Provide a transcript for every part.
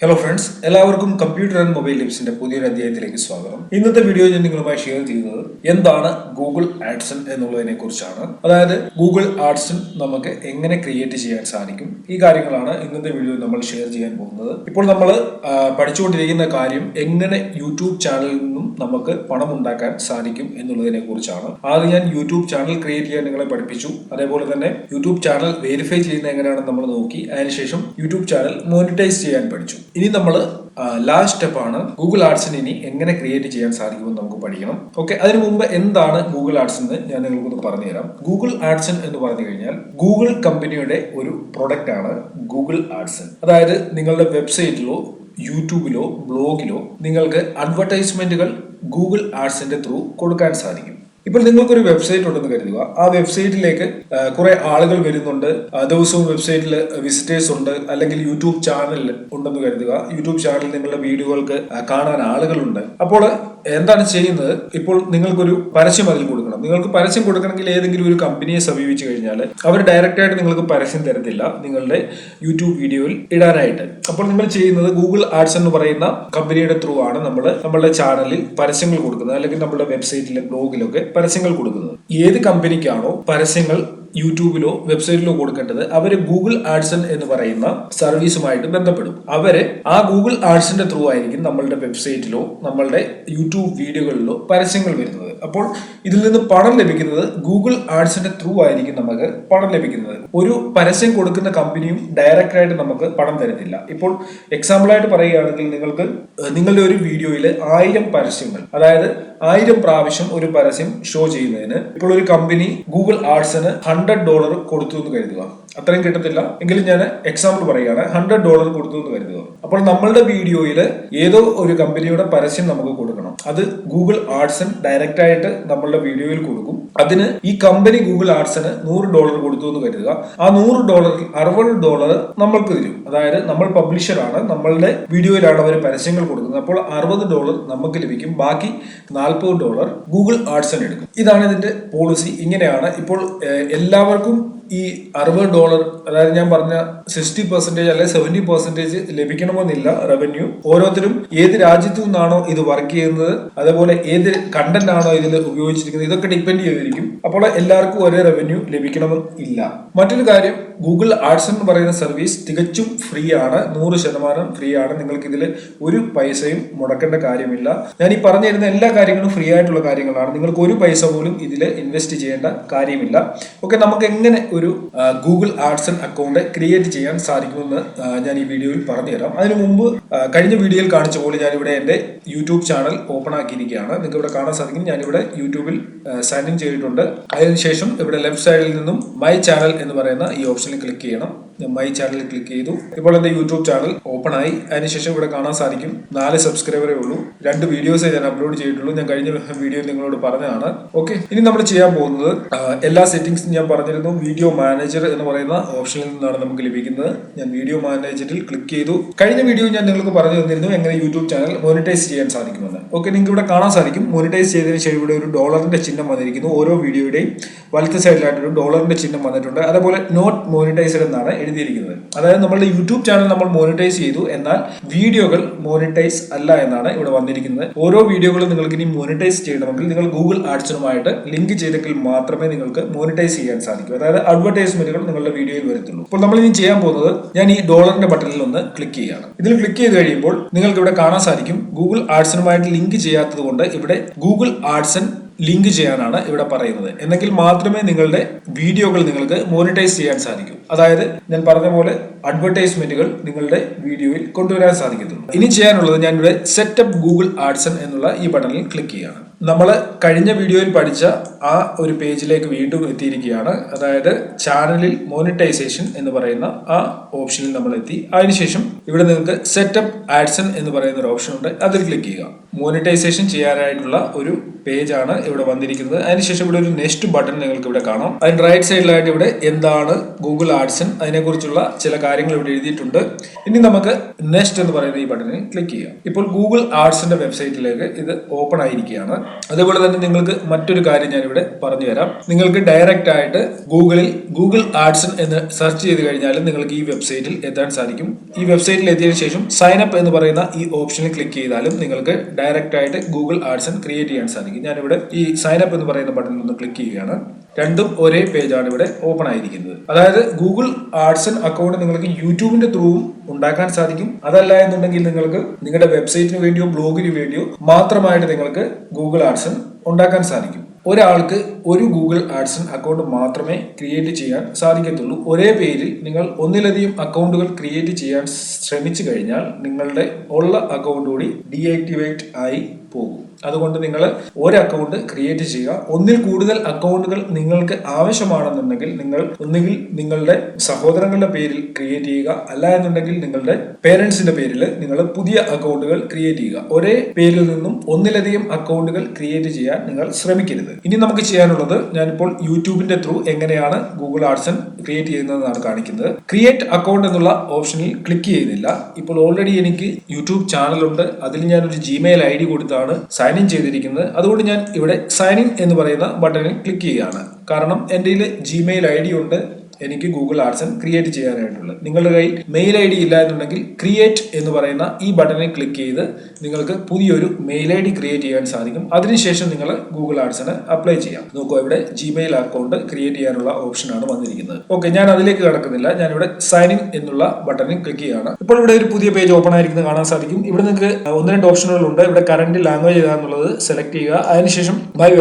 Hello friends, എല്ലാവർക്കും computer and mobile ടിപ്സിന്റെ പുതിയൊരു അധ്യായത്തിലേക്ക് സ്വാഗതം. ഇന്നത്തെ വീഡിയോ ഞാൻ നിങ്ങളുമായി ഷെയർ ചെയ്യുന്നത് എന്താണ് ഗൂഗിൾ ആഡ്സൻ എന്നുള്ളതിനെ കുറിച്ചാണ്. അതായത് ഗൂഗിൾ ആഡ്സൻ നമുക്ക് എങ്ങനെ ക്രിയേറ്റ് ചെയ്യാൻ സാധിക്കും, ഈ കാര്യങ്ങളാണ് ഇന്നത്തെ വീഡിയോ നമ്മൾ ഷെയർ ചെയ്യാൻ പോകുന്നത്. ഇപ്പോൾ നമ്മൾ പഠിച്ചുകൊണ്ടിരിക്കുന്ന കാര്യം എങ്ങനെ യൂട്യൂബ് ചാനലിൽ നിന്നും നമുക്ക് പണം ഉണ്ടാക്കാൻ സാധിക്കും എന്നുള്ളതിനെ കുറിച്ചാണ്. ആദ്യം ഞാൻ യൂട്യൂബ് ചാനൽ ക്രിയേറ്റ് ചെയ്യാൻ നിങ്ങളെ പഠിപ്പിച്ചു. അതേപോലെ തന്നെ യൂട്യൂബ് ചാനൽ വെരിഫൈ ചെയ്യുന്ന എങ്ങനെയാണെന്ന് നമ്മൾ നോക്കി. അതിനുശേഷം യൂട്യൂബ് ചാനൽ മോണിറ്റൈസ് ചെയ്യാൻ പഠിച്ചു. ഇനി നമ്മൾ ലാസ്റ്റ് സ്റ്റെപ്പാണ് ഗൂഗിൾ ആഡ്സൻ ഇനി എങ്ങനെ ക്രിയേറ്റ് ചെയ്യാൻ സാധിക്കുമെന്ന് നമുക്ക് പഠിക്കണം. ഓക്കെ, അതിനു മുമ്പ് എന്താണ് ഗൂഗിൾ ആഡ്സൻ എന്ന് ഞാൻ നിങ്ങൾക്കൊന്ന് പറഞ്ഞുതരാം. ഗൂഗിൾ ആഡ്സൻ എന്ന് പറഞ്ഞു കഴിഞ്ഞാൽ ഗൂഗിൾ കമ്പനിയുടെ ഒരു പ്രൊഡക്റ്റ് ആണ് ഗൂഗിൾ ആഡ്സൻ. അതായത് നിങ്ങളുടെ വെബ്സൈറ്റിലോ യൂട്യൂബിലോ ബ്ലോഗിലോ നിങ്ങൾക്ക് അഡ്വർടൈസ്മെന്റുകൾ ഗൂഗിൾ ആഡ്സന്റെ ത്രൂ കൊടുക്കാൻ സാധിക്കും. ഇപ്പോൾ നിങ്ങൾക്കൊരു വെബ്സൈറ്റ് ഉണ്ടെന്ന് കരുതുക. ആ വെബ്സൈറ്റിലേക്ക് കുറെ ആളുകൾ വരുന്നുണ്ട്, ദിവസവും വെബ്സൈറ്റിൽ വിസിറ്റേഴ്സ് ഉണ്ട്, അല്ലെങ്കിൽ യൂട്യൂബ് ചാനൽ ഉണ്ടെന്ന് കരുതുക. യൂട്യൂബ് ചാനലിൽ നിങ്ങളുടെ വീഡിയോകൾക്ക് കാണാൻ ആളുകളുണ്ട്. അപ്പോൾ എന്താണ് ചെയ്യുന്നത്? ഇപ്പോൾ നിങ്ങൾക്കൊരു പരസ്യം അതിൽ കൊടുക്കണം. നിങ്ങൾക്ക് പരസ്യം കൊടുക്കണമെങ്കിൽ ഏതെങ്കിലും ഒരു കമ്പനിയെ സമീപിച്ചു കഴിഞ്ഞാൽ അവർ ഡയറക്റ്റ് ആയിട്ട് നിങ്ങൾക്ക് പരസ്യം തരത്തില്ല നിങ്ങളുടെ യൂട്യൂബ് വീഡിയോയിൽ ഇടാനായിട്ട്. അപ്പോൾ നിങ്ങൾ ചെയ്യുന്നത് ഗൂഗിൾ ആഡ്സ് എന്ന് പറയുന്ന കമ്പനിയുടെ ത്രൂ ആണ് നമ്മളുടെ ചാനലിൽ പരസ്യങ്ങൾ കൊടുക്കുന്നത്, അല്ലെങ്കിൽ നമ്മുടെ വെബ്സൈറ്റിലെ ബ്ലോഗിലൊക്കെ പരസ്യങ്ങൾ കൊടുക്കുന്നത്. ഏത് കമ്പനിക്കാണോ പരസ്യങ്ങൾ യൂട്യൂബിലോ വെബ്സൈറ്റിലോ കൊടുക്കേണ്ടത്, അവര് ഗൂഗിൾ ആഡ്സൻ എന്ന് പറയുന്ന സർവീസുമായിട്ട് ബന്ധപ്പെടും. അവര് ആ ഗൂഗിൾ ആഡ്സന്റെ ത്രൂ ആയിരിക്കും നമ്മളുടെ വെബ്സൈറ്റിലോ നമ്മളുടെ യൂട്യൂബ് വീഡിയോകളിലോ പരസ്യങ്ങൾ വരുന്നത്. അപ്പോൾ ഇതിൽ നിന്ന് പണം ലഭിക്കുന്നത് ഗൂഗിൾ ആഡ്സന്റെ ത്രൂ ആയിരിക്കും നമുക്ക് പണം ലഭിക്കുന്നത്. ഒരു പരസ്യം കൊടുക്കുന്ന കമ്പനിയും ഡയറക്റ്റ് ആയിട്ട് നമുക്ക് പണം തരത്തില്ല. ഇപ്പോൾ എക്സാമ്പിൾ ആയിട്ട് പറയുകയാണെങ്കിൽ നിങ്ങൾക്ക് നിങ്ങളുടെ ഒരു വീഡിയോയിൽ 1000 പരസ്യങ്ങൾ, അതായത് 1000 പ്രാവശ്യം ഒരു പരസ്യം ഷോ ചെയ്യുന്നതിന് ഇപ്പോൾ ഒരു കമ്പനി ഗൂഗിൾ ആഡ്സന് $100 കൊടുത്തു എന്ന് കരുതുക. അത്രയും കിട്ടത്തില്ല എങ്കിലും ഞാൻ എക്സാമ്പിൾ പറയുകയാണ്. $100 കൊടുത്തു എന്ന് കരുതുക. അപ്പോൾ നമ്മളുടെ വീഡിയോയിൽ ഏതോ ഒരു കമ്പനിയുടെ പരസ്യം നമുക്ക് കൊടുക്കണം. അത് ഗൂഗിൾ ആഡ്സൻ ഡയറക്റ്റ് ആയിട്ട് നമ്മളുടെ വീഡിയോയിൽ കൊടുക്കും. അതിന് ഈ കമ്പനി ഗൂഗിൾ ആഡ്സന് $100 കൊടുത്തു എന്ന് കരുതുക. ആ $100 $60 നമ്മൾക്ക് തരും. അതായത് നമ്മൾ പബ്ലിഷറാണ്, നമ്മളുടെ വീഡിയോയിലാണ് അവർ പരസ്യങ്ങൾ കൊടുക്കുന്നത്. അപ്പോൾ $60 നമുക്ക് ലഭിക്കും. ബാക്കി $40 ഗൂഗിൾ ആഡ്സൻ എടുക്കും. ഇതാണ് ഇതിന്റെ പോളിസി. ഇങ്ങനെയാണ് ഇപ്പോൾ എല്ലാവർക്കും ഈ $60, അതായത് ഞാൻ പറഞ്ഞ 60% അല്ലെ 70% ലഭിക്കണമെന്നില്ല റവന്യൂ. ഓരോരുത്തരും ഏത് രാജ്യത്തു നിന്നാണോ ഇത് വർക്ക് ചെയ്യുന്നത്, അതേപോലെ ഏത് കണ്ടന്റ് ആണോ ഇതിൽ ഉപയോഗിച്ചിരിക്കുന്നത്, ഇതൊക്കെ ഡിപ്പെൻഡ് ചെയ്തിരിക്കും. അപ്പോൾ എല്ലാവർക്കും ഒരേ റവന്യൂ ലഭിക്കണമെന്നില്ല. മറ്റൊരു കാര്യം, ഗൂഗിൾ ആഡ്സൻ എന്ന് പറയുന്ന സർവീസ് തികച്ചും ഫ്രീ ആണ്, 100% ഫ്രീ ആണ്. നിങ്ങൾക്ക് ഇതിൽ ഒരു പൈസയും മുടക്കേണ്ട കാര്യമില്ല. ഞാൻ ഈ പറഞ്ഞു തരുന്ന എല്ലാ കാര്യങ്ങളും ഫ്രീ ആയിട്ടുള്ള കാര്യങ്ങളാണ്. നിങ്ങൾക്ക് ഒരു പൈസ പോലും ഇതിൽ ഇൻവെസ്റ്റ് ചെയ്യേണ്ട കാര്യമില്ല. ഓക്കെ, നമുക്ക് എങ്ങനെ ഒരു ഗൂഗിൾ ആഡ്സൻ അക്കൗണ്ട് ക്രിയേറ്റ് ചെയ്യാൻ സാധിക്കുമെന്ന് ഞാൻ ഈ വീഡിയോയിൽ പറഞ്ഞുതരാം. അതിനു മുമ്പ് കഴിഞ്ഞ വീഡിയോയിൽ കാണിച്ച പോലെ ഞാനിവിടെ എൻ്റെ യൂട്യൂബ് ചാനൽ ഓപ്പൺ ആക്കിയിരിക്കുകയാണ്. നിങ്ങൾക്ക് ഇവിടെ കാണാൻ സാധിക്കും. ഞാനിവിടെ യൂട്യൂബിൽ സൈൻ ഇൻ ചെയ്തിട്ടുണ്ട്. അതിനുശേഷം ഇവിടെ ലെഫ്റ്റ് സൈഡിൽ നിന്നും മൈ ചാനൽ എന്ന് പറയുന്ന ഈ ഓപ്ഷനിൽ ക്ലിക്ക് ചെയ്യണം. മൈ ചാനലിൽ ക്ലിക്ക് ചെയ്തു. ഇപ്പോൾ എന്റെ യൂട്യൂബ് ചാനൽ ഓപ്പൺ ആയി. അതിനുശേഷം ഇവിടെ കാണാൻ സാധിക്കും 4 സബ്സ്ക്രൈബറേ ഉള്ളൂ. 2 വീഡിയോസേ ഞാൻ അപ്ലോഡ് ചെയ്തിട്ടുള്ളൂ. ഞാൻ കഴിഞ്ഞ വീഡിയോ നിങ്ങളോട് പറഞ്ഞതാണ്. ഓക്കെ, ഇനി നമ്മൾ ചെയ്യാൻ പോകുന്നത് എല്ലാ സെറ്റിംഗ്സും ഞാൻ പറഞ്ഞിരുന്നു. വീഡിയോ മാനേജർ എന്ന് പറയുന്ന ഓപ്ഷനിൽ നിന്നാണ് നമുക്ക് ലഭിക്കുന്നത്. ഞാൻ വീഡിയോ മാനേജറിൽ ക്ലിക്ക് ചെയ്തു. കഴിഞ്ഞ വീഡിയോ ഞാൻ നിങ്ങൾക്ക് പറഞ്ഞു തന്നിരുന്നു എങ്ങനെ യൂട്യൂബ് ചാനൽ മോണിറ്റൈസ് ചെയ്യാൻ സാധിക്കുമെന്ന്. ഓക്കെ, നിങ്ങൾക്ക് ഇവിടെ കാണാൻ സാധിക്കും. മോണിറ്റൈസ് ചെയ്തതിന് ശേഷം ഇവിടെ ഒരു ഡോളറിന്റെ ചിഹ്നം വന്നിരിക്കുന്നു. ഓരോ വീഡിയോയുടെയും വലത്തെ സൈഡിലായിട്ട് ഒരു ഡോളറിന്റെ ചിഹ്നം വന്നിട്ടുണ്ട്. അതേപോലെ നോട്ട് മോണിറ്റൈസർ എന്നാണ് എഴുതിയിരിക്കുന്നത്. അതായത് നമ്മളുടെ യൂട്യൂബ് ചാനൽ നമ്മൾ മോണിറ്റൈസ് ചെയ്തു, എന്നാൽ വീഡിയോകൾ മോണിറ്റൈസ് അല്ല എന്നാണ് ഇവിടെ വന്നിരിക്കുന്നത്. ഓരോ വീഡിയോകളും നിങ്ങൾക്ക് ഇനി മോണിറ്റൈസ് ചെയ്യണമെങ്കിൽ നിങ്ങൾ ഗൂഗിൾ ആഡ്സനുമായിട്ട് ലിങ്ക് ചെയ്തെങ്കിൽ മാത്രമേ നിങ്ങൾക്ക് മോണിറ്റൈസ് ചെയ്യാൻ സാധിക്കൂ. അതായത് അഡ്വർടൈസ്മെന്റുകൾ നിങ്ങളുടെ വീഡിയോയിൽ വരത്തുള്ളൂ. അപ്പോൾ നമ്മൾ ഇനി ചെയ്യാൻ പോകുന്നത്, ഞാൻ ഈ ഡോളറിന്റെ ബട്ടണിൽ ഒന്ന് ക്ലിക്ക് ചെയ്യുകയാണ്. ഇതിൽ ക്ലിക്ക് ചെയ്ത് കഴിയുമ്പോൾ നിങ്ങൾക്ക് ഇവിടെ കാണാൻ സാധിക്കും ഗൂഗിൾ ആഡ്സനുമായിട്ട് ലിങ്ക് ചെയ്യാത്തത് കൊണ്ട് ഇവിടെ ഗൂഗിൾ ആഡ്സൻ ലിങ്ക് ചെയ്യാനാണ് ഇവിടെ പറയുന്നത്. എന്നെങ്കിൽ മാത്രമേ നിങ്ങളുടെ വീഡിയോകൾ നിങ്ങൾക്ക് മോണിറ്റൈസ് ചെയ്യാൻ സാധിക്കൂ. അതായത് ഞാൻ പറഞ്ഞ പോലെ അഡ്വർടൈസ്മെന്റുകൾ നിങ്ങളുടെ വീഡിയോയിൽ കൊണ്ടുവരാൻ സാധിക്കത്തുള്ളൂ. ഇനി ചെയ്യാനുള്ളത്, ഞാൻ ഇവിടെ സെറ്റപ്പ് ഗൂഗിൾ ആഡ്സൻ എന്നുള്ള ഈ ബട്ടണിൽ ക്ലിക്ക് ചെയ്യാണ്. നമ്മൾ കഴിഞ്ഞ വീഡിയോയിൽ പഠിച്ച ആ ഒരു പേജിലേക്ക് വീണ്ടും എത്തിയിരിക്കുകയാണ്. അതായത് ചാനലിൽ മോണിറ്റൈസേഷൻ എന്ന് പറയുന്ന ആ ഓപ്ഷനിൽ നമ്മൾ എത്തി. അതിനുശേഷം ഇവിടെ നിങ്ങൾക്ക് സെറ്റപ്പ് ആഡ്സൻ എന്ന് പറയുന്ന ഒരു ഓപ്ഷൻ ഉണ്ട്. അതിൽ ക്ലിക്ക് ചെയ്യുക. മോണിറ്റൈസേഷൻ ചെയ്യാനായിട്ടുള്ള ഒരു പേജാണ് ഇവിടെ വന്നിരിക്കുന്നത്. അതിനുശേഷം ഇവിടെ ഒരു നെക്സ്റ്റ് ബട്ടൺ നിങ്ങൾക്ക് ഇവിടെ കാണാം. അതിന് റൈറ്റ് സൈഡിലായിട്ട് ഇവിടെ എന്താണ് ഗൂഗിൾ ആഡ്സൺ അതിനെക്കുറിച്ചുള്ള ചില കാര്യങ്ങൾ ഇവിടെ എഴുതിയിട്ടുണ്ട്. ഇനി നമുക്ക് നെക്സ്റ്റ് എന്ന് പറയുന്ന ഈ ബട്ടണിൽ ക്ലിക്ക് ചെയ്യാം. ഇപ്പോൾ ഗൂഗിൾ ആഡ്സന്റെ വെബ്സൈറ്റിലേക്ക് ഇത് ഓപ്പൺ ആയിരിക്കുകയാണ്. അതേപോലെ തന്നെ നിങ്ങൾക്ക് മറ്റൊരു കാര്യം ഞാൻ ഇവിടെ പറഞ്ഞു തരാം. നിങ്ങൾക്ക് ഡയറക്റ്റ് ആയിട്ട് ഗൂഗിൾ ആഡ്സൺ എന്ന് സെർച്ച് ചെയ്ത് കഴിഞ്ഞാൽ നിങ്ങൾക്ക് ഈ വെബ്സൈറ്റിൽ എത്താൻ സാധിക്കും. ഈ വെബ്സൈറ്റിൽ എത്തിയതിനു ശേഷം സൈൻ അപ്പ് എന്ന് പറയുന്ന ഈ ഓപ്ഷനിൽ ക്ലിക്ക് ചെയ്താലും നിങ്ങൾക്ക് ഡയറക്റ്റ് ആയിട്ട് ഗൂഗിൾ ആഡ്സൺ ക്രിയേറ്റ് ചെയ്യാൻ സാധിക്കും. ഞാനിവിടെ ഈ സൈൻ അപ്പ് എന്ന് പറയുന്ന ബട്ടണിൽ ഒന്ന് ക്ലിക്ക് ചെയ്യുകയാണ്. രണ്ടും ഒരേ പേജാണ് ഇവിടെ ഓപ്പൺ ആയിരിക്കുന്നത്. അതായത് ഗൂഗിൾ ആഡ്സൺ അക്കൗണ്ട് നിങ്ങൾക്ക് യൂട്യൂബിന്റെ ത്രൂവും ഉണ്ടാക്കാൻ സാധിക്കും. അതല്ല എന്നുണ്ടെങ്കിൽ നിങ്ങൾക്ക് നിങ്ങളുടെ വെബ്സൈറ്റിന് വേണ്ടിയോ ബ്ലോഗിന് വേണ്ടിയോ മാത്രമായിട്ട് നിങ്ങൾക്ക് ഗൂഗിൾ ആഡ്സൺ ഉണ്ടാക്കാൻ സാധിക്കും. ഒരാൾക്ക് ഒരു ഗൂഗിൾ ആഡ്സൺ അക്കൗണ്ട് മാത്രമേ ക്രിയേറ്റ് ചെയ്യാൻ സാധിക്കത്തുള്ളൂ. ഒരേ പേരിൽ നിങ്ങൾ ഒന്നിലധികം അക്കൗണ്ടുകൾ ക്രിയേറ്റ് ചെയ്യാൻ ശ്രമിച്ചു കഴിഞ്ഞാൽ നിങ്ങളുടെ ഉള്ള അക്കൗണ്ട് കൂടി ഡീആക്ടിവേറ്റ് ആയി പോകും. അതുകൊണ്ട് നിങ്ങൾ ഒരു അക്കൗണ്ട് ക്രിയേറ്റ് ചെയ്യുക. ഒന്നിൽ കൂടുതൽ അക്കൗണ്ടുകൾ നിങ്ങൾക്ക് ആവശ്യമാണെന്നുണ്ടെങ്കിൽ നിങ്ങൾ ഒന്നുകിൽ നിങ്ങളുടെ സഹോദരങ്ങളുടെ പേരിൽ ക്രിയേറ്റ് ചെയ്യുക, അല്ല എന്നുണ്ടെങ്കിൽ നിങ്ങളുടെ പേരൻസിന്റെ പേരിൽ നിങ്ങൾ പുതിയ അക്കൗണ്ടുകൾ ക്രിയേറ്റ് ചെയ്യുക. ഒരേ പേരിൽ നിന്നും ഒന്നിലധികം അക്കൗണ്ടുകൾ ക്രിയേറ്റ് ചെയ്യാൻ നിങ്ങൾ ശ്രമിക്കരുത്. ഇനി നമുക്ക് ചെയ്യാനുള്ളത്, ഞാനിപ്പോൾ യൂട്യൂബിന്റെ ത്രൂ എങ്ങനെയാണ് ഗൂഗിൾ ആഡ്സൺ ക്രിയേറ്റ് ചെയ്യുന്നതെന്നാണ് കാണിക്കുന്നത്. ക്രിയേറ്റ് അക്കൗണ്ട് എന്നുള്ള ഓപ്ഷനിൽ ക്ലിക്ക് ചെയ്യുന്നില്ല. ഇപ്പോൾ ഓൾറെഡി എനിക്ക് യൂട്യൂബ് ചാനലുണ്ട്. അതിൽ ഞാനൊരു ജിമെയിൽ ID കൊടുത്താണ് സൈൻ ഇൻ ചെയ്തിരിക്കുന്നത്. അതുകൊണ്ട് ഞാൻ ഇവിടെ സൈൻ ഇൻ എന്ന് പറയുന്ന ബട്ടണിൽ ക്ലിക്ക് ചെയ്യുകയാണ്. കാരണം എൻ്റെ ജിമെയിൽ ID ഉണ്ട് എനിക്ക് ഗൂഗിൾ ആഡ്സൺ ക്രിയേറ്റ് ചെയ്യാനായിട്ടുള്ളത്. നിങ്ങളുടെ കയ്യിൽ മെയിൽ ID ഇല്ല എന്നുണ്ടെങ്കിൽ ക്രിയേറ്റ് എന്ന് പറയുന്ന ഈ ബട്ടണിൽ ക്ലിക്ക് ചെയ്ത് നിങ്ങൾക്ക് പുതിയൊരു മെയിൽ ID ക്രിയേറ്റ് ചെയ്യാൻ സാധിക്കും. അതിനുശേഷം നിങ്ങൾ ഗൂഗിൾ ആഡ്സണ് അപ്ലൈ ചെയ്യാം. നോക്കൂ, ഇവിടെ ജിമെയിൽ അക്കൗണ്ട് ക്രിയേറ്റ് ചെയ്യാനുള്ള ഓപ്ഷനാണ് വന്നിരിക്കുന്നത്. ഓക്കെ, ഞാൻ അതിലേക്ക് കടക്കുന്നില്ല. ഞാനിവിടെ സൈൻ ഇൻ എന്നുള്ള ബട്ടണിൽ ക്ലിക്ക് ചെയ്യുകയാണ്. ഇപ്പോൾ ഇവിടെ ഒരു പുതിയ പേജ് ഓപ്പൺ ആയിരിക്കുന്നത് കാണാൻ സാധിക്കും. ഇവിടെ നിങ്ങൾക്ക് 1-2 ഓപ്ഷനുകളുണ്ട്. ഇവിടെ കറന്റ് ലാംഗ്വേജ് ഏതാണെന്നുള്ളത് സെലക്ട് ചെയ്യുക. അതിനുശേഷം മൈ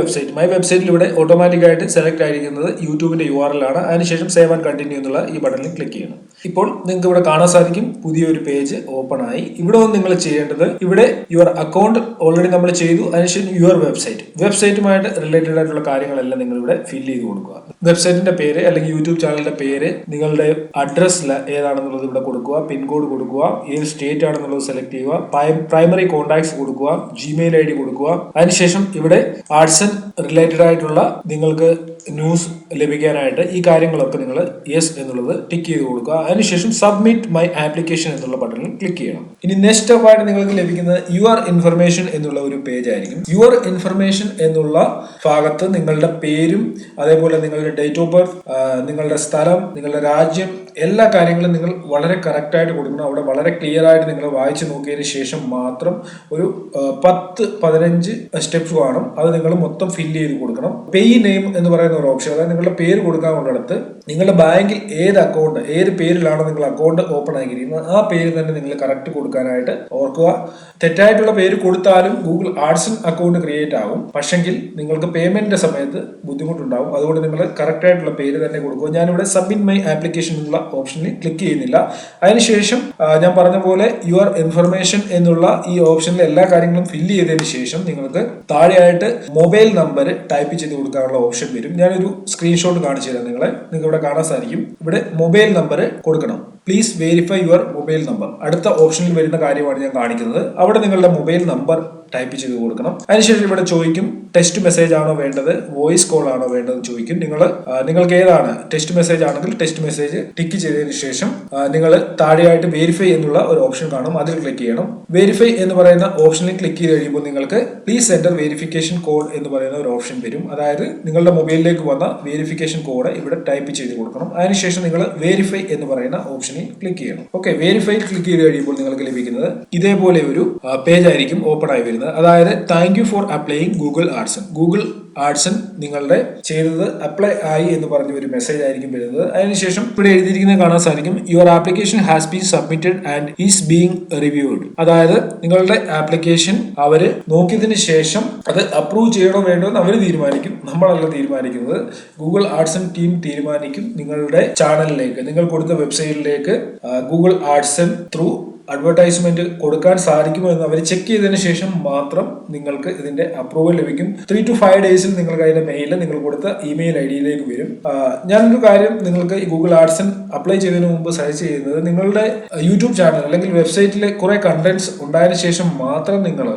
വെബ്സൈറ്റിൽ ഇവിടെ ഓട്ടോമാറ്റിക് ആയിട്ട് സെലക്ട് ആയിരിക്കുന്നത് യൂട്യൂബിന്റെ URL ആണ്. അതിനുശേഷം സേവ് ആൻഡ് കണ്ടിന്യൂ എന്നുള്ള ഈ ബട്ടണിൽ ക്ലിക്ക് ചെയ്യണം. ഇപ്പോൾ നിങ്ങൾക്ക് ഇവിടെ കാണാൻ സാധിക്കും പുതിയൊരു പേജ് ഓപ്പൺ ആയി. ഇവിടെ ഒന്ന് നിങ്ങൾ ചെയ്യേണ്ടത്, ഇവിടെ യുവർ അക്കൗണ്ട് ഓൾറെഡി നമ്മൾ ചെയ്തു. അതിനുശേഷം യുവർ വെബ്സൈറ്റുമായിട്ട് റിലേറ്റഡ് ആയിട്ടുള്ള കാര്യങ്ങളെല്ലാം നിങ്ങൾ ഇവിടെ ഫില്ല് ചെയ്ത് കൊടുക്കുക. വെബ്സൈറ്റിന്റെ പേര് അല്ലെങ്കിൽ യൂട്യൂബ് ചാനലിന്റെ പേര്, നിങ്ങളുടെ അഡ്രസ് ഏതാണെന്നുള്ളത് ഇവിടെ കൊടുക്കുക, പിൻകോഡ് കൊടുക്കുക, ഏത് സ്റ്റേറ്റ് ആണെന്നുള്ളത് സെലക്ട് ചെയ്യുക, പ്രൈമറി കോൺടാക്ട്സ് കൊടുക്കുക, ജിമെയിൽ ID കൊടുക്കുക. അതിനുശേഷം ഇവിടെ ആഡ്സൺ റിലേറ്റഡ് ആയിട്ടുള്ള നിങ്ങൾക്ക് ന്യൂസ് ലഭിക്കാനായിട്ട് ഈ കാര്യങ്ങളൊക്കെ നിങ്ങൾ യെസ് എന്നുള്ളത് ടിക്ക് ചെയ്ത് കൊടുക്കുക. അതിനുശേഷം സബ്മിറ്റ് മൈ ആപ്ലിക്കേഷൻ എന്നുള്ള ബട്ടണിൽ ക്ലിക്ക് ചെയ്യണം. ഇനി നെക്സ്റ്റ് സ്റ്റെപ്പ് ആയിട്ട് നിങ്ങൾക്ക് ലഭിക്കുന്നത് യുവർ ഇൻഫർമേഷൻ എന്നുള്ള ഒരു പേജ് ആയിരിക്കും. യുവർ ഇൻഫർമേഷൻ എന്നുള്ള ഭാഗത്ത് നിങ്ങളുടെ പേരും അതേപോലെ നിങ്ങളുടെ ഡേറ്റ് ഓഫ് ബർത്ത്, നിങ്ങളുടെ സ്ഥലം, നിങ്ങളുടെ രാജ്യം, എല്ലാ കാര്യങ്ങളും നിങ്ങൾ വളരെ കറക്റ്റ് ആയിട്ട് കൊടുക്കണം. അവിടെ വളരെ ക്ലിയർ ആയിട്ട് നിങ്ങൾ വായിച്ചു നോക്കിയതിന് ശേഷം മാത്രം ഒരു 10-15 സ്റ്റെപ്സ് കാണും. അത് നിങ്ങൾ മൊത്തം ഫില്ല് ചെയ്ത് കൊടുക്കണം. പേയ് നെയിം എന്ന് പറയുന്ന ഒരു ഓപ്ഷൻ, അതായത് നിങ്ങളുടെ പേര് കൊടുക്കാനുള്ളിടത്ത് നിങ്ങളുടെ ബാങ്കിൽ ഏത് പേരിലാണ് നിങ്ങൾ അക്കൗണ്ട് ഓപ്പൺ ആക്കിയിരിക്കുന്നത് ആ പേര് തന്നെ നിങ്ങൾ കറക്റ്റ് കൊടുക്കാനായിട്ട് ഓർക്കുക. തെറ്റായിട്ടുള്ള പേര് കൊടുത്താലും ഗൂഗിൾ ആഡ്സൺ അക്കൗണ്ട് ക്രിയേറ്റ് ആകും. പക്ഷെങ്കിൽ നിങ്ങൾക്ക് പേയ്മെന്റിന്റെ സമയത്ത് ബുദ്ധിമുട്ടുണ്ടാവും. അതുകൊണ്ട് നിങ്ങൾ കറക്റ്റ് ആയിട്ടുള്ള പേര് തന്നെ കൊടുക്കുക. ഞാനിവിടെ സബ്മിറ്റ് മൈ ആപ്ലിക്കേഷൻ എന്നുള്ള ഓപ്ഷനിൽ ക്ലിക്ക് ചെയ്യുന്നില്ല. അതിനുശേഷം ഞാൻ പറഞ്ഞ പോലെ യുവർ ഇൻഫർമേഷൻ എന്നുള്ള ഈ ഓപ്ഷനിൽ എല്ലാ കാര്യങ്ങളും ഫില്ല് ചെയ്തതിനു ശേഷം നിങ്ങൾക്ക് താഴെയായിട്ട് മൊബൈൽ നമ്പർ ടൈപ്പ് ചെയ്ത് കൊടുക്കാനുള്ള ഓപ്ഷൻ വരും. ഞാനൊരു സ്ക്രീൻഷോട്ട് കാണിച്ചു തരാം. നിങ്ങൾക്ക് ഇവിടെ കാണാൻ സാധിക്കും. ഇവിടെ മൊബൈൽ നമ്പർ കൊടുക്കണം. Please verify your mobile number. അടുത്ത ഓപ്ഷനിൽ വരുന്ന കാര്യമാണ് ഞാൻ കാണിക്കുന്നത്. അവിടെ നിങ്ങളുടെ മൊബൈൽ നമ്പർ ടൈപ്പ് ചെയ്ത് കൊടുക്കണം. അതിനുശേഷം ഇവിടെ ചോദിക്കും ടെക്സ്റ്റ് മെസ്സേജ് ആണോ വേണ്ടത്, വോയിസ് കോൾ ആണോ വേണ്ടത് ചോദിക്കും. നിങ്ങൾക്ക് ഏതാണ്, ടെക്സ്റ്റ് മെസ്സേജ് ആണെങ്കിൽ ടെക്സ്റ്റ് മെസ്സേജ് ടിക്ക് ചെയ്തതിനു ശേഷം നിങ്ങൾ താഴെയായിട്ട് വെരിഫൈ എന്നുള്ള ഒരു ഓപ്ഷൻ കാണും. അതിൽ ക്ലിക്ക് ചെയ്യണം. വെരിഫൈ എന്ന് പറയുന്ന ഓപ്ഷനിൽ ക്ലിക്ക് ചെയ്ത് കഴിയുമ്പോൾ നിങ്ങൾക്ക് പ്ലീസ് എൻ്റർ വെരിഫിക്കേഷൻ കോഡ് എന്ന് പറയുന്ന ഒരു ഓപ്ഷൻ വരും. അതായത് നിങ്ങളുടെ മൊബൈലിലേക്ക് വന്ന വെരിഫിക്കേഷൻ കോഡ് ഇവിടെ ടൈപ്പ് ചെയ്ത് കൊടുക്കണം. അതിനുശേഷം നിങ്ങൾ വെരിഫൈ എന്ന് പറയുന്ന ഓപ്ഷനിൽ ക്ലിക്ക് ചെയ്യണം. ഓക്കെ, വെരിഫൈ ക്ലിക്ക് ചെയ്ത് കഴിയുമ്പോൾ നിങ്ങൾക്ക് ലഭിക്കുന്നത് ഇതേപോലെ ഒരു പേജ് ആയിരിക്കും ഓപ്പൺ ആയി വരുന്നത്. അതായത് thank you for applying Google AdSense നിങ്ങളുടെ ചെയ്തത് അപ്ലൈ ആയി എന്ന് പറഞ്ഞ ഒരു മെസ്സേജ് ആയിരിക്കും വരുന്നത്. അതിനുശേഷം ഇവിടെ എഴുതിയിരിക്കുന്നത് കാണാൻ സാധിക്കും your application has been submitted and is being reviewed. അതായത് നിങ്ങളുടെ ആപ്ലിക്കേഷൻ അവര് നോക്കിയതിനു ശേഷം അത് അപ്രൂവ് ചെയ്യണോ വേണ്ടോ എന്ന് അവർ തീരുമാനിക്കും. നമ്മളല്ല തീരുമാനിക്കുന്നത്, ഗൂഗിൾ ആഡ്സൺ ടീം തീരുമാനിക്കും. നിങ്ങളുടെ ചാനലിലേക്ക്, നിങ്ങൾ കൊടുത്ത വെബ്സൈറ്റിലേക്ക് ഗൂഗിൾ ആഡ്സൺ ത്രൂ അഡ്വർടൈസ്മെന്റ് കൊടുക്കാൻ സാധിക്കുമോ എന്ന് അവർ ചെക്ക് ചെയ്തതിനു ശേഷം മാത്രം നിങ്ങൾക്ക് ഇതിന്റെ അപ്രൂവൽ ലഭിക്കും. 3 to 5 ഡേയ്സിൽ നിങ്ങൾക്ക് അതിന്റെ മെയിൽ നിങ്ങൾ കൊടുത്ത ഇമെയിൽ ID-യിലേക്ക് വരും. ഞാനൊരു കാര്യം നിങ്ങൾക്ക് ഈ ഗൂഗിൾ ആഡ്സൺ അപ്ലൈ ചെയ്തതിനു മുമ്പ് സജസ്റ്റ് ചെയ്യുന്നത്, നിങ്ങളുടെ യൂട്യൂബ് ചാനൽ അല്ലെങ്കിൽ വെബ്സൈറ്റിലെ കുറെ കണ്ടന്റ്സ് ഉണ്ടായതിനു ശേഷം മാത്രം നിങ്ങൾ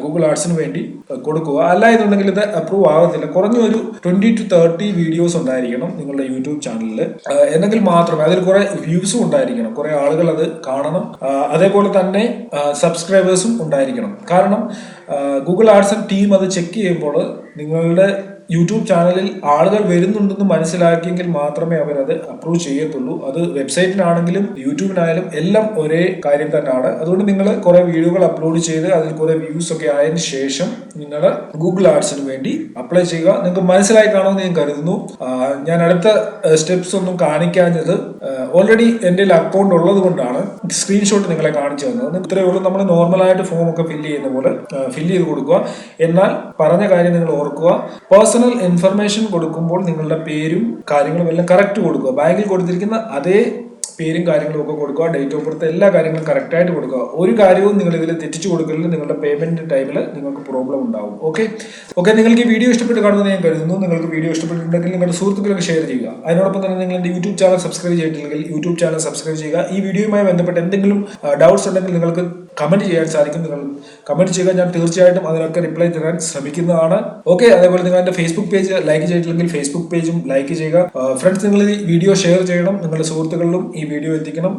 ഗൂഗിൾ ആഡ്സിന് വേണ്ടി കൊടുക്കുക. അല്ല എന്നുണ്ടെങ്കിൽ ഇത് അപ്രൂവ് ആകത്തില്ല. കുറഞ്ഞ ഒരു 20 to 30 വീഡിയോസ് ഉണ്ടായിരിക്കണം നിങ്ങളുടെ യൂട്യൂബ് ചാനലിൽ, എന്നെങ്കിൽ മാത്രമേ അതിൽ കുറെ വ്യൂസും ഉണ്ടായിരിക്കണം, കുറെ ആളുകൾ അത് കാണണം, അതേപോലെ തന്നെ സബ്സ്ക്രൈബേഴ്സും ഉണ്ടായിരിക്കണം. കാരണം ഗൂഗിൾ ആഡ്സ് ടീം അത് ചെക്ക് ചെയ്യുമ്പോൾ നിങ്ങളുടെ യൂട്യൂബ് ചാനലിൽ ആളുകൾ വരുന്നുണ്ടെന്ന് മനസ്സിലാക്കിയെങ്കിൽ മാത്രമേ അവരത് അപ്രൂവ് ചെയ്യത്തുള്ളൂ. അത് വെബ്സൈറ്റിനാണെങ്കിലും യൂട്യൂബിനായാലും എല്ലാം ഒരേ കാര്യം തന്നെയാണ്. അതുകൊണ്ട് നിങ്ങൾ കുറെ വീഡിയോകൾ അപ്ലോഡ് ചെയ്ത് അതിൽ കുറെ വ്യൂസ് ഒക്കെ ആയതിനു ശേഷം നിങ്ങൾ ഗൂഗിൾ ആഡ്സിന് വേണ്ടി അപ്ലൈ ചെയ്യുക. നിങ്ങൾക്ക് മനസ്സിലായി കാണുമെന്ന് ഞാൻ കരുതുന്നു. ഞാൻ അടുത്ത സ്റ്റെപ്സ് ഒന്നും കാണിക്കാഞ്ഞത് ഓൾറെഡി എൻ്റെ അക്കൗണ്ട് ഉള്ളത് കൊണ്ടാണ് സ്ക്രീൻഷോട്ട് നിങ്ങളെ കാണിച്ചു തന്നത്. ഇത്രയേ ഉള്ളൂ. നമ്മൾ നോർമലായിട്ട് ഫോം ഒക്കെ ഫില്ല് ചെയ്യുന്ന പോലെ ഫില്ല് ചെയ്ത് കൊടുക്കുക. എന്നാൽ പറഞ്ഞ കാര്യം നിങ്ങൾ ഓർക്കുക, പേഴ്സണൽ ഇൻഫർമേഷൻ കൊടുക്കുമ്പോൾ നിങ്ങളുടെ പേരും കാര്യങ്ങളും എല്ലാം കറക്റ്റ് കൊടുക്കുക. ബാങ്കിൽ കൊടുത്തിരിക്കുന്ന അതേ പേരും കാര്യങ്ങളും ഒക്കെ കൊടുക്കുക. ഡേറ്റ് ഓഫ് ബർത്ത് എല്ലാ കാര്യങ്ങളും കറക്റ്റ് ആയിട്ട് കൊടുക്കുക. ഒരു കാര്യവും നിങ്ങൾ ഇതിൽ തെറ്റിച്ചു കൊടുക്കലിൽ നിങ്ങളുടെ പേയ്മെന്റ് ടൈമിൽ നിങ്ങൾക്ക് പ്രോബ്ലം ഉണ്ടാവും. ഓക്കെ, നിങ്ങൾക്ക് ഈ വീഡിയോ ഇഷ്ടപ്പെട്ട് കാണുമെന്ന് ഞാൻ കരുതുന്നു. നിങ്ങൾക്ക് വീഡിയോ ഇഷ്ടപ്പെട്ടിട്ടുണ്ടെങ്കിൽ നിങ്ങളുടെ സുഹൃത്തുക്കൾക്ക് ഷെയർ ചെയ്യുക. അതിനോടൊപ്പം തന്നെ നിങ്ങളുടെ യൂട്യൂബ് ചാനൽ സബ്സ്ക്രൈബ് ചെയ്തിട്ടില്ലെങ്കിൽ യൂട്യൂബ് ചാനൽ സബ്സ്ക്രൈബ് ചെയ്യുക. ഈ വീഡിയോയുമായി ബന്ധപ്പെട്ട് എന്തെങ്കിലും ഡൗട്ട്സ് ഉണ്ടെങ്കിൽ നിങ്ങൾക്ക് കമന്റ് ചെയ്യാൻ സാധിക്കും. നിങ്ങൾ കമന്റ് ചെയ്യുക, ഞാൻ തീർച്ചയായിട്ടും അതിനൊക്കെ റിപ്ലൈ തരാൻ ശ്രമിക്കുന്നതാണ്. ഓക്കെ, അതേപോലെ നിങ്ങൾ എന്റെ ഫേസ്ബുക്ക് പേജ് ലൈക്ക് ചെയ്തിട്ടില്ലെങ്കിൽ ഫേസ്ബുക്ക് പേജും ലൈക്ക് ചെയ്യുക. ഫ്രണ്ട്സ്, നിങ്ങൾ ഈ വീഡിയോ ഷെയർ ചെയ്യണം, നിങ്ങളുടെ സുഹൃത്തുക്കളിലും ഈ വീഡിയോ എത്തിക്കണം.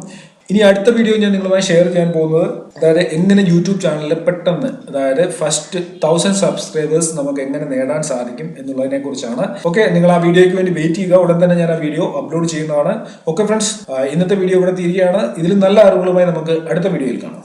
ഇനി അടുത്ത വീഡിയോ ഞാൻ നിങ്ങളുമായി ഷെയർ ചെയ്യാൻ പോകുന്നത്, അതായത് എങ്ങനെ യൂട്യൂബ് ചാനലിൽ പെട്ടെന്ന്, അതായത് ഫസ്റ്റ് 1000 സബ്സ്ക്രൈബേഴ്സ് നമുക്ക് എങ്ങനെ നേടാൻ സാധിക്കും എന്നുള്ളതിനെ കുറിച്ചാണ്. ഓക്കെ, നിങ്ങൾ ആ വീഡിയോയ്ക്ക് വേണ്ടി വെയിറ്റ് ചെയ്യുക. ഉടൻ തന്നെ ഞാൻ ആ വീഡിയോ അപ്ലോഡ് ചെയ്യുന്നതാണ്. ഓക്കെ ഫ്രണ്ട്സ്, ഇന്നത്തെ വീഡിയോ ഇവിടെ തീരുകയാണ്. ഇതിലും നല്ല അറിവുകളുമായി നമുക്ക് അടുത്ത വീഡിയോയിൽ കാണാം.